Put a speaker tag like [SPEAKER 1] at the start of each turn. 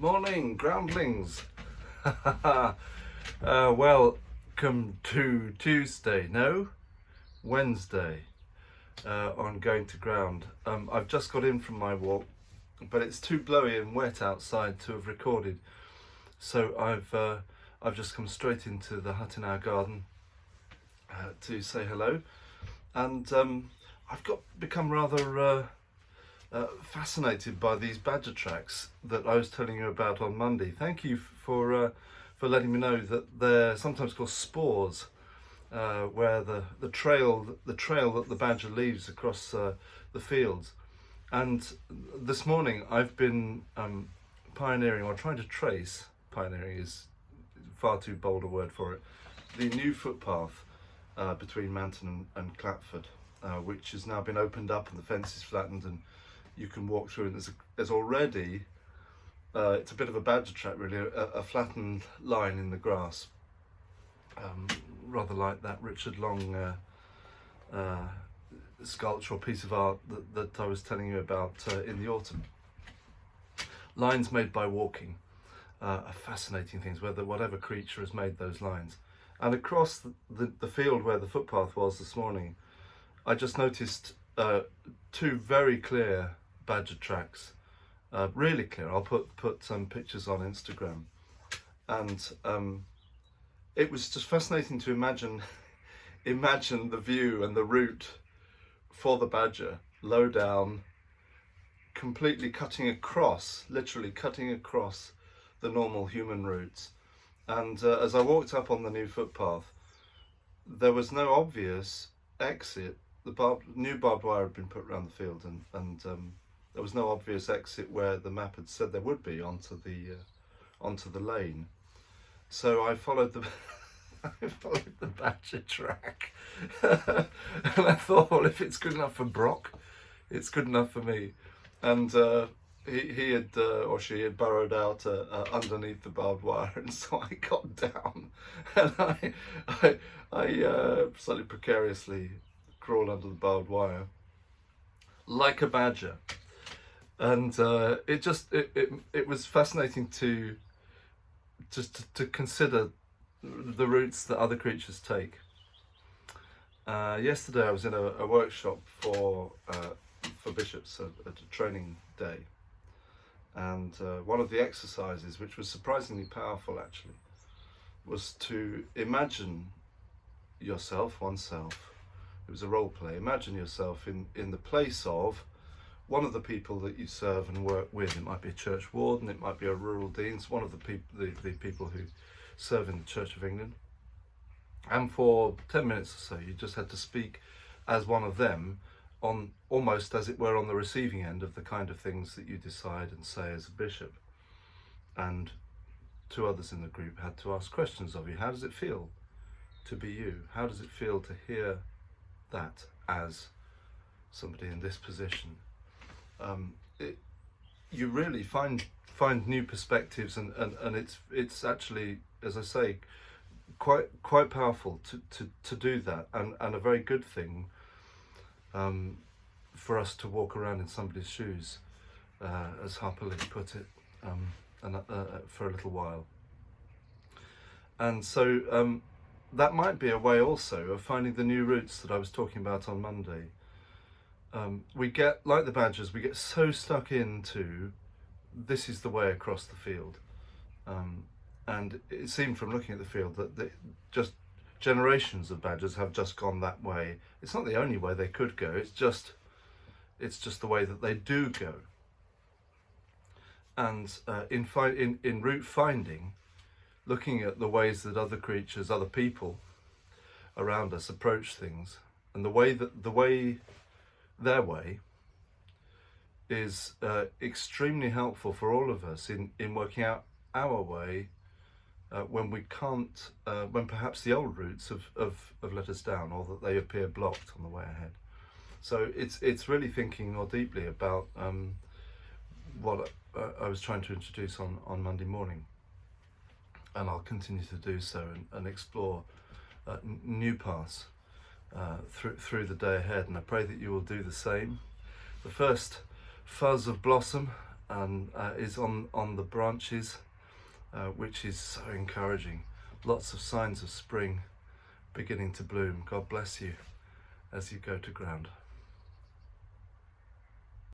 [SPEAKER 1] morning, groundlings. Welcome to Tuesday, no, Wednesday, on Going to Ground. I've just got in from my walk, but it's too blowy and wet outside to have recorded, so I've just come straight into the hut in our garden to say hello, and I've become rather fascinated by these badger tracks that I was telling you about on Monday. Thank you for letting me know that they're sometimes called spores, where the trail that the badger leaves across the fields. And this morning I've been pioneering, or trying to trace, pioneering is far too bold a word for it, the new footpath between Manton and Clapford, which has now been opened up and the fence is flattened and you can walk through, and there's already it's a bit of a badger track really, a flattened line in the grass, rather like that Richard Long sculpture or piece of art that I was telling you about in the autumn. Lines made by walking are fascinating things, whatever creature has made those lines. And across the field where the footpath was this morning, I just noticed two very clear badger tracks, really clear. I'll put some pictures on Instagram, and it was just fascinating to imagine the view and the route for the badger, low down, completely literally cutting across the normal human routes. And as I walked up on the new footpath, there was no obvious exit. The new barbed wire had been put around the field, and there was no obvious exit where the map had said there would be onto the lane. So I followed the badger track, and I thought, well, if it's good enough for Brock, it's good enough for me. And he had or she had burrowed out underneath the barbed wire, and so I got down, and I slightly precariously crawled under the barbed wire like a badger. And it was fascinating to consider the routes that other creatures take. Yesterday I was in a workshop for bishops at a training day, and one of the exercises, which was surprisingly powerful actually, was to imagine oneself. It was a role play. Imagine yourself in the place of one of the people that you serve and work with. It might be a church warden, it might be a rural dean, it's one of the people who serve in the Church of England. And for 10 minutes or so, you just had to speak as one of them, on almost as it were on the receiving end of the kind of things that you decide and say as a bishop. And two others in the group had to ask questions of you. How does it feel to be you? How does it feel to hear that as somebody in this position? You really find new perspectives, and it's actually, as I say, quite powerful to do that, and a very good thing for us to walk around in somebody's shoes, as Harper Lee put it, for a little while. And so that might be a way also of finding the new routes that I was talking about on Monday. We get, like the badgers, we get so stuck into this is the way across the field, and it seemed from looking at the field that just generations of badgers have just gone that way. It's not the only way they could go, it's just the way that they do go. And in route finding, looking at the ways that other creatures, other people around us approach things, and their way is extremely helpful for all of us in working out our way when we can't, when perhaps the old routes have let us down, or that they appear blocked on the way ahead. So it's really thinking more deeply about what I was trying to introduce on Monday morning, and I'll continue to do so and explore new paths through the day ahead, and I pray that you will do the same. The first fuzz of blossom and is on the branches, which is so encouraging. Lots of signs of spring beginning to bloom. God bless you as you go to ground.